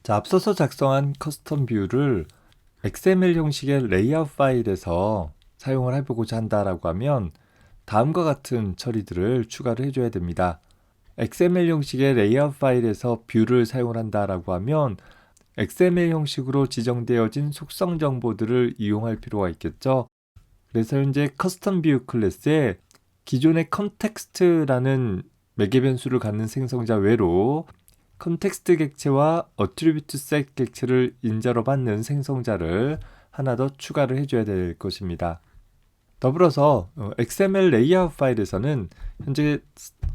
자, 앞서서 작성한 커스텀 뷰를 XML 형식의 레이아웃 파일에서 사용을 해보고자 한다라고 하면 다음과 같은 처리들을 추가를 해줘야 됩니다. XML 형식의 레이아웃 파일에서 뷰를 사용을 한다라고 하면 XML 형식으로 지정되어진 속성 정보들을 이용할 필요가 있겠죠. 그래서 현재 커스텀 뷰 클래스에 기존의 컨텍스트라는 매개 변수를 갖는 생성자 외로 컨텍스트 객체와 어트리뷰트 셋 객체를 인자로 받는 생성자를 하나 더 추가를 해줘야 될 것입니다. 더불어서 XML 레이아웃 파일에서는 현재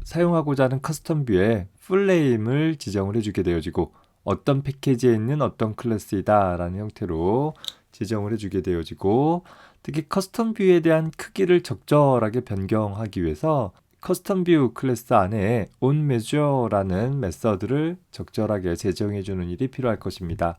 사용하고자 하는 커스텀 뷰에 풀네임을 지정을 해주게 되어지고 어떤 패키지에 있는 어떤 클래스이다 라는 형태로 지정을 해주게 되어지고 특히 커스텀 뷰에 대한 크기를 적절하게 변경하기 위해서 커스텀 뷰 클래스 안에 onMeasure라는 메서드를 적절하게 제정해주는 일이 필요할 것입니다.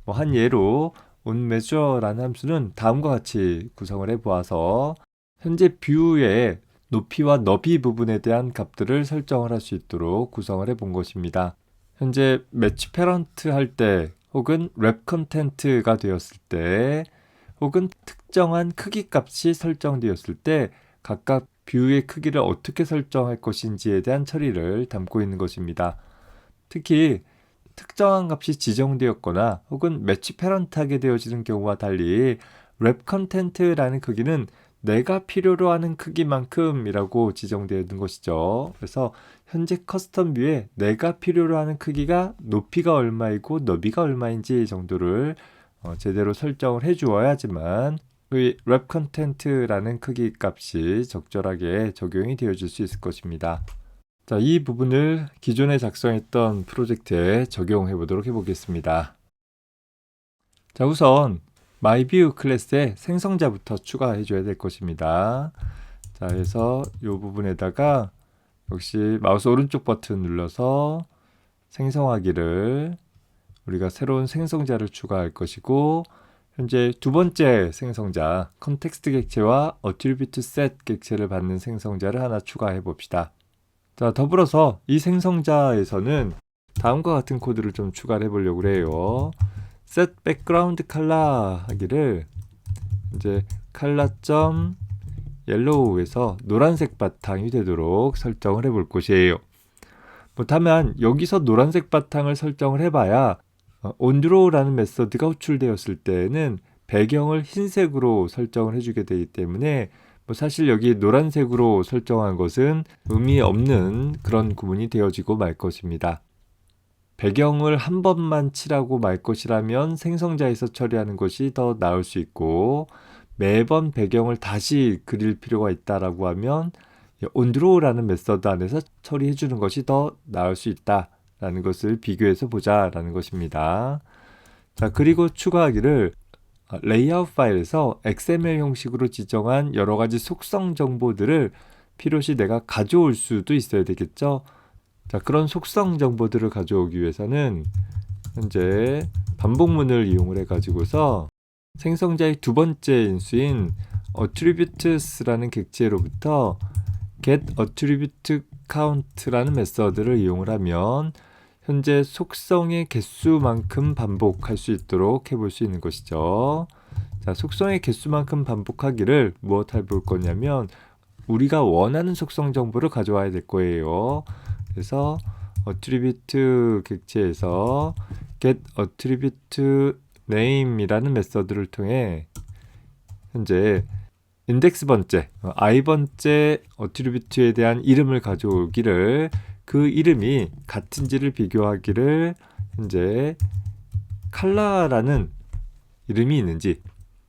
한 예로 onMeasure라는 함수는 다음과 같이 구성을 해보아서 현재 뷰의 높이와 너비 부분에 대한 값들을 설정을 할 수 있도록 구성을 해본 것입니다. 현재 매치 패런트 할 때 혹은 랩 컨텐트가 되었을 때 혹은 특정한 크기 값이 설정되었을 때 각각 뷰의 크기를 어떻게 설정할 것인지에 대한 처리를 담고 있는 것입니다. 특히 특정한 값이 지정되었거나 혹은 매치 패런트하게 되어지는 경우와 달리 랩 컨텐트라는 크기는 내가 필요로 하는 크기만큼이라고 지정되어 있는 것이죠. 그래서 현재 커스텀 뷰에 내가 필요로 하는 크기가 높이가 얼마이고 너비가 얼마인지 정도를 제대로 설정을 해 주어야지만 랩 컨텐트라는 크기 값이 적절하게 적용이 되어질 수 있을 것입니다. 자, 이 부분을 기존에 작성했던 프로젝트에 적용해 보도록 해보겠습니다. 자, 우선 myView 클래스에 생성자부터 추가해 줘야 될 것입니다. 자, 그래서 이 부분에다가 역시 마우스 오른쪽 버튼 눌러서 생성하기를 우리가 새로운 생성자를 추가할 것이고 현재 두 번째 생성자 컨텍스트 객체와 어트리뷰트 셋 객체를 받는 생성자를 하나 추가해 봅시다. 자, 더불어서 이 생성자에서는 다음과 같은 코드를 좀 추가를 해보려고 해요. set background color 하기를 이제 color yellow에서 노란색 바탕이 되도록 설정을 해볼 것이에요. 다만 여기서 노란색 바탕을 설정을 해봐야 onDraw라는 메서드가 호출되었을 때는 배경을 흰색으로 설정을 해주게 되기 때문에 사실 여기 노란색으로 설정한 것은 의미 없는 그런 구분이 되어지고 말 것입니다. 배경을 한 번만 칠하고 말 것이라면 생성자에서 처리하는 것이 더 나을 수 있고 매번 배경을 다시 그릴 필요가 있다라고 하면 onDraw라는 메서드 안에서 처리해 주는 것이 더 나을 수 있다라는 것을 비교해서 보자라는 것입니다. 자, 그리고 추가하기를 레이아웃 파일에서 XML 형식으로 지정한 여러 가지 속성 정보들을 필요시 내가 가져올 수도 있어야 되겠죠. 자, 그런 속성 정보들을 가져오기 위해서는 현재 반복문을 이용을 해가지고서 생성자의 두 번째 인수인 attributes라는 객체로부터 get attribute count라는 메서드를 이용을 하면 현재 속성의 개수만큼 반복할 수 있도록 해볼 수 있는 것이죠. 자, 속성의 개수만큼 반복하기를 무엇 해볼 거냐면 우리가 원하는 속성 정보를 가져와야 될 거예요. 그래서 attribute 객체에서 get attribute name이라는 메서드를 통해 현재 인덱스 번째, i번째 어트리뷰트에 대한 이름을 가져오기를 그 이름이 같은지를 비교하기를 현재 칼라라는 이름이 있는지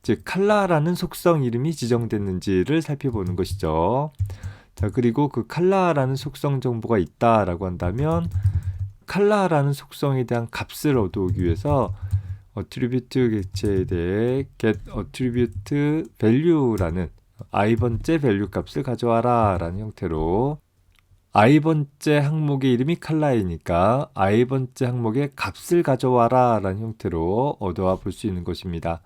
즉 칼라라는 속성 이름이 지정됐는지를 살펴보는 것이죠. 자, 그리고 그 칼라라는 속성 정보가 있다라고 한다면 칼라라는 속성에 대한 값을 얻어오기 위해서 어트리뷰트 객체에 대해 get attribute value라는 i번째 밸류 값을 가져와라 라는 형태로 i번째 항목의 이름이 칼라이니까 i번째 항목의 값을 가져와라 라는 형태로 얻어와 볼 수 있는 것입니다.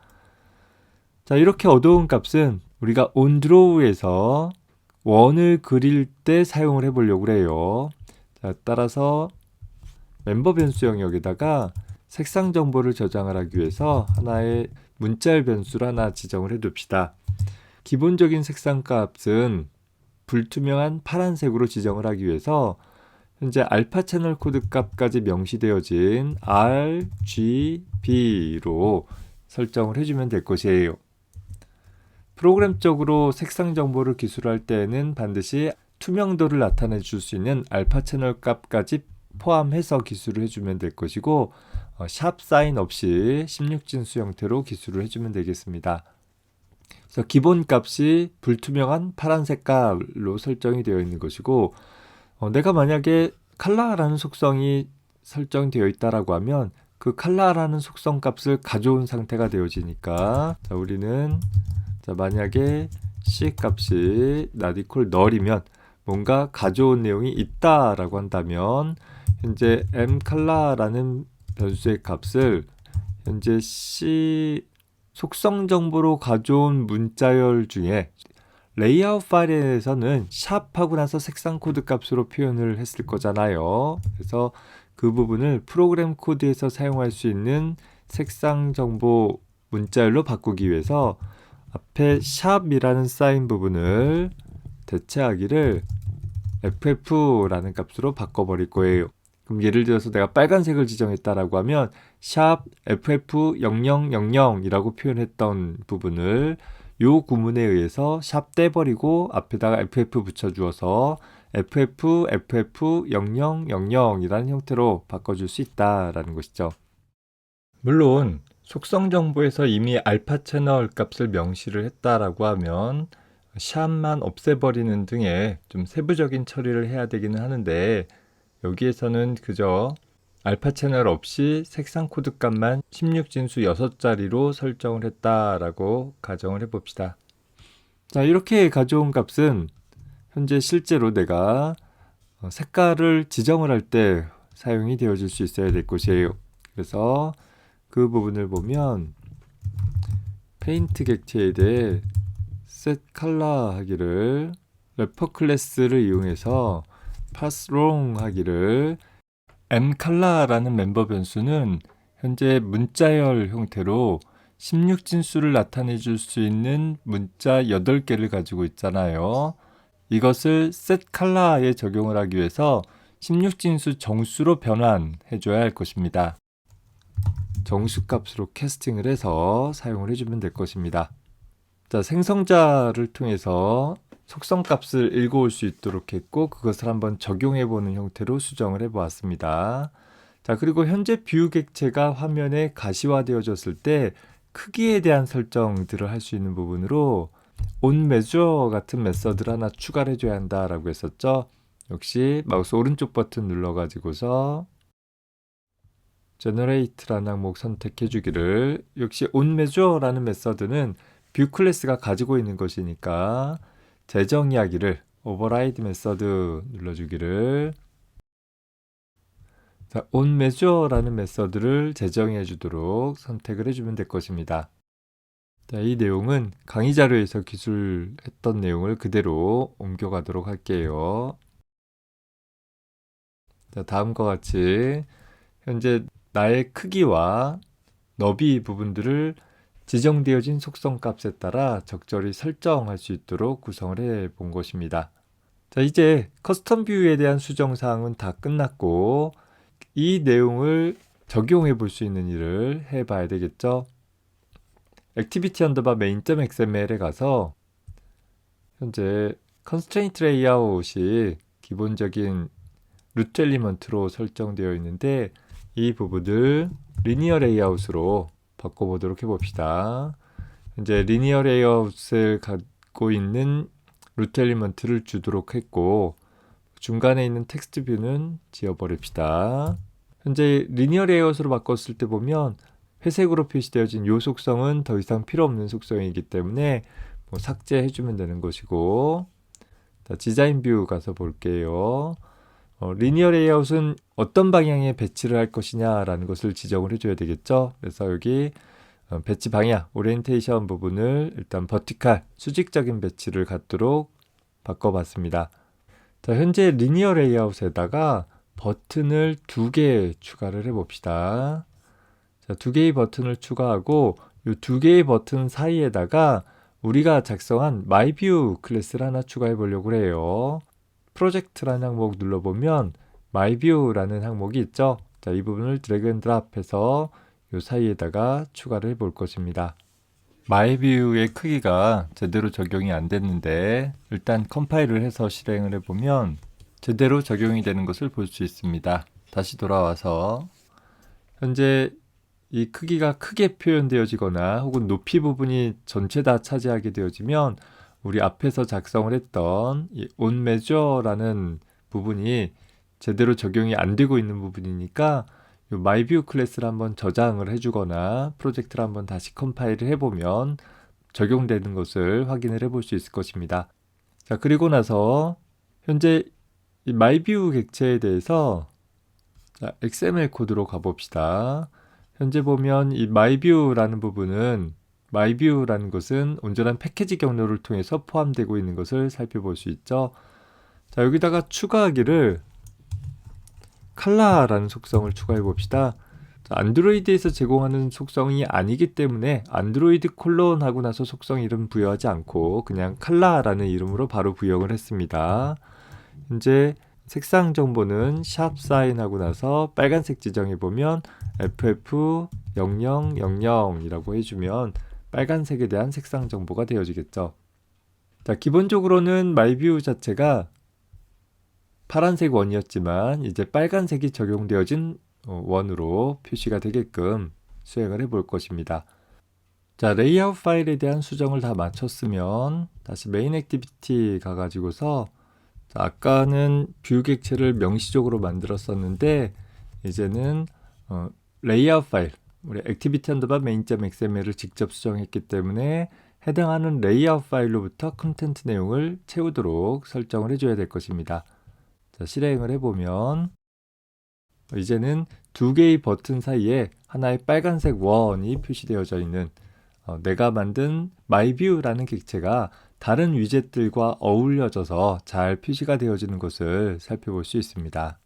자, 이렇게 얻어온 값은 우리가 onDraw에서 원을 그릴 때 사용을 해보려고 해요. 자, 따라서 멤버 변수 영역에다가 색상 정보를 저장을 하기 위해서 하나의 문자열 변수를 하나 지정을 해둡시다. 기본적인 색상 값은 불투명한 파란색으로 지정을 하기 위해서 현재 알파 채널 코드 값까지 명시되어진 RGB로 설정을 해주면 될 것이에요. 프로그램적으로 색상 정보를 기술할 때에는 반드시 투명도를 나타내 줄 수 있는 알파 채널 값까지 포함해서 기술을 해주면 될 것이고 샵 사인 없이 16진수 형태로 기술을 해주면 되겠습니다. 그래서 기본 값이 불투명한 파란색 값로 설정이 되어 있는 것이고 내가 만약에 컬러라는 속성이 설정되어 있다라고 하면 그 컬러라는 속성 값을 가져온 상태가 되어지니까 우리는 만약에 C 값이 not equal null이면 뭔가 가져온 내용이 있다라고 한다면 현재 mColor라는 변수의 값을 현재 C 속성 정보로 가져온 문자열 중에 레이아웃 파일에서는 샵하고 나서 색상 코드 값으로 표현을 했을 거잖아요. 그래서 그 부분을 프로그램 코드에서 사용할 수 있는 색상 정보 문자열로 바꾸기 위해서 앞에 샵이라는 사인 부분을 대체하기를 ff라는 값으로 바꿔버릴 거예요. 그럼 예를 들어서 내가 빨간색을 지정했다라고 하면 샵 ff0000이라고 표현했던 부분을 요 구문에 의해서 샵 떼버리고 앞에다가 ff 붙여주어서 ff0000이라는 형태로 바꿔줄 수 있다라는 것이죠. 물론 속성 정보에서 이미 알파 채널 값을 명시를 했다라고 하면 샵만 없애버리는 등의 좀 세부적인 처리를 해야 되기는 하는데 여기에서는 그저 알파 채널 없이 색상 코드 값만 16진수 6자리로 설정을 했다라고 가정을 해봅시다. 자, 이렇게 가져온 값은 현재 실제로 내가 색깔을 지정을 할 때 사용이 되어질 수 있어야 될 것이에요. 그래서 그 부분을 보면 페인트 객체에 대해 set color 하기를 래퍼 클래스를 이용해서 pass long 하기를 mColor라는 멤버 변수는 현재 문자열 형태로 16진수를 나타내 줄 수 있는 문자 8개를 가지고 있잖아요. 이것을 setColor에 적용을 하기 위해서 16진수 정수로 변환해 줘야 할 것입니다. 정수값으로 캐스팅을 해서 사용을 해주면 될 것입니다. 자, 생성자를 통해서 속성값을 읽어올 수 있도록 했고 그것을 한번 적용해보는 형태로 수정을 해보았습니다. 자, 그리고 현재 뷰 객체가 화면에 가시화되어졌을 때 크기에 대한 설정들을 할 수 있는 부분으로 onMeasure 같은 메서드를 하나 추가를 해줘야 한다라고 했었죠. 역시 마우스 오른쪽 버튼 눌러가지고서 Generate라는 항목 선택해주기를 역시 onMeasure라는 메서드는 뷰 클래스가 가지고 있는 것이니까 재정의하기를 override 메서드 눌러주기를 자, onMeasure라는 메서드를 재정의해 주도록 선택을 해주면 될 것입니다. 자, 이 내용은 강의 자료에서 기술했던 내용을 그대로 옮겨가도록 할게요. 자, 다음과 같이 현재 나의 크기와 너비 부분들을 지정되어진 속성 값에 따라 적절히 설정할 수 있도록 구성을 해 본 것입니다. 자, 이제 커스텀 뷰에 대한 수정 사항은 다 끝났고 이 내용을 적용해 볼 수 있는 일을 해 봐야 되겠죠. activity underbar main.xml에 가서 현재 constraint layout이 기본적인 루트 엘리먼트로 설정되어 있는데 이 부분을 리니어 레이아웃으로 바꿔보도록 해봅시다. 현재 리니어 레이아웃을 갖고 있는 루트 엘리먼트를 주도록 했고 중간에 있는 텍스트 뷰는 지워버립시다. 현재 리니어 레이아웃으로 바꿨을 때 보면 회색으로 표시되어진 이 속성은 더 이상 필요 없는 속성이기 때문에 삭제해주면 되는 것이고 자, 디자인 뷰 가서 볼게요. 리니어 레이아웃은 어떤 방향에 배치를 할 것이냐라는 것을 지정을 해줘야 되겠죠. 그래서 여기 배치 방향, 오리엔테이션 부분을 일단 버티칼, 수직적인 배치를 갖도록 바꿔봤습니다. 자, 현재 리니어 레이아웃에다가 버튼을 2개 추가를 해봅시다. 자, 두 개의 버튼을 추가하고 이 두 개의 버튼 사이에다가 우리가 작성한 MyView 클래스를 하나 추가해 보려고 해요. 프로젝트라는 항목 눌러보면 MyView라는 항목이 있죠. 자, 이 부분을 드래그 앤 드랍해서 이 사이에다가 추가를 해 볼 것입니다. MyView의 크기가 제대로 적용이 안 됐는데 일단 컴파일을 해서 실행을 해보면 제대로 적용이 되는 것을 볼 수 있습니다. 다시 돌아와서 현재 이 크기가 크게 표현되어지거나 혹은 높이 부분이 전체 다 차지하게 되어지면 우리 앞에서 작성을 했던 이 onMeasure라는 부분이 제대로 적용이 안 되고 있는 부분이니까 이 MyView 클래스를 한번 저장을 해주거나 프로젝트를 한번 다시 컴파일을 해보면 적용되는 것을 확인을 해볼 수 있을 것입니다. 자, 그리고 나서 현재 이 MyView 객체에 대해서 자, XML 코드로 가봅시다. 현재 보면 이 MyView라는 부분은 MyView라는 것은 온전한 패키지 경로를 통해서 포함되고 있는 것을 살펴볼 수 있죠. 자, 여기다가 추가하기를 컬러라는 속성을 추가해 봅시다. 자, 안드로이드에서 제공하는 속성이 아니기 때문에 안드로이드 콜론 하고 나서 속성 이름 부여하지 않고 그냥 컬러라는 이름으로 바로 부여를 했습니다. 현재 색상 정보는 샵 사인 하고 나서 빨간색 지정해 보면 FF0000이라고 해주면 빨간색에 대한 색상 정보가 되어지겠죠. 자, 기본적으로는 MyView 자체가 파란색 원이었지만 이제 빨간색이 적용되어진 원으로 표시가 되게끔 수행을 해볼 것입니다. 자, 레이아웃 파일에 대한 수정을 다 마쳤으면 다시 메인 액티비티 가가지고서 자, 아까는 뷰 객체를 명시적으로 만들었었는데 이제는 레이아웃 파일, 우리 액티비티 언더바 main.xml을 직접 수정했기 때문에 해당하는 레이아웃 파일로부터 컨텐트 내용을 채우도록 설정을 해줘야 될 것입니다. 자, 실행을 해보면 이제는 두 개의 버튼 사이에 하나의 빨간색 원이 표시되어져 있는 내가 만든 MyView라는 객체가 다른 위젯들과 어울려져서 잘 표시가 되어지는 것을 살펴볼 수 있습니다.